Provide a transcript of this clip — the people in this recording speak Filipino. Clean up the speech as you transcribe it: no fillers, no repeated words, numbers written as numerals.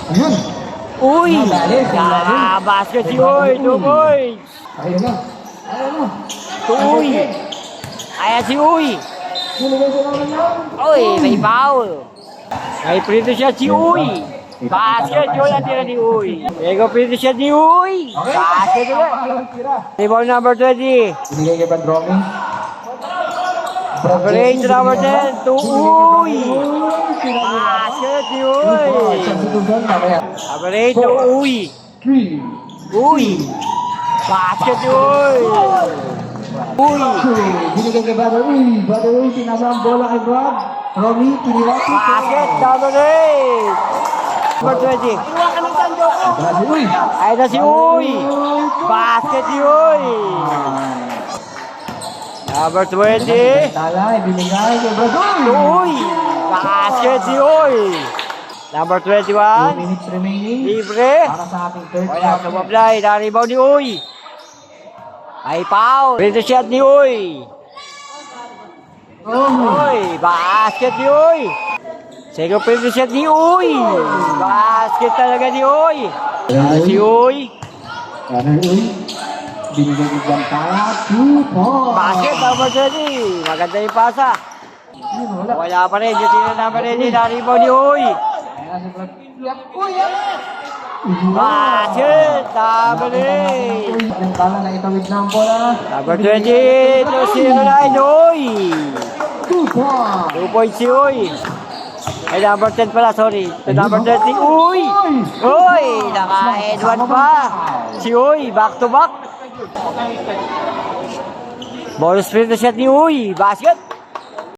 Ayun. Uy! Lalim. Basket si Uy! 2 points! Ayun na. Ayun na. Uy! Ayan si Uy! Nilagay sa naman yan. Uy! May foul! May prito siya si Uy! Basket yun ang tira ni Uy! Ego prito siya ni Uy! Basket ulit! Rebound number 20! Binigay kay Bandromi. Range number 10 to Uy! Basket ni Uy! Average to Uy! 3. Uy! Basket ni Uy! Uy! Binigay kay Brother Uy. Brother Uy, pinasa ang bola kay Brad. Romy, pinilati. Basket number 8! Number 20. Brother Uy. Ay na si Uy! Basket ni Uy! Number 20. Talay, binigay kay Brother To Uy! Basket si Uy! Number 2 21. minutes remaining. Libre. Para sa ating third Wala, quarter. sumablay. Na-rebound ni Uy. Ay, foul. Free to shot ni Uy. Uy, basket ni Uy. Second free to shot ni Uy. Basket talaga ni Uy. Si Uy. Brother Uy. Binigay kay Bantala. 2 points. Basket number 20. Maganda yung pasa. Wala. Wala pa rin. Yung tira number 20. Na-rebound ni Uy. Ayan si Brad. Uy, Basket number 8. Bantala na itawid na ang bola. Number 20 to 09. Uy. 2 points. 2 points si Uy. Ay, number 10 pala, sorry. To number 30, Uy! Uy! Naka-N1 pa. Si Uy, back to back. Bonus free na shot ni Uy. Basket.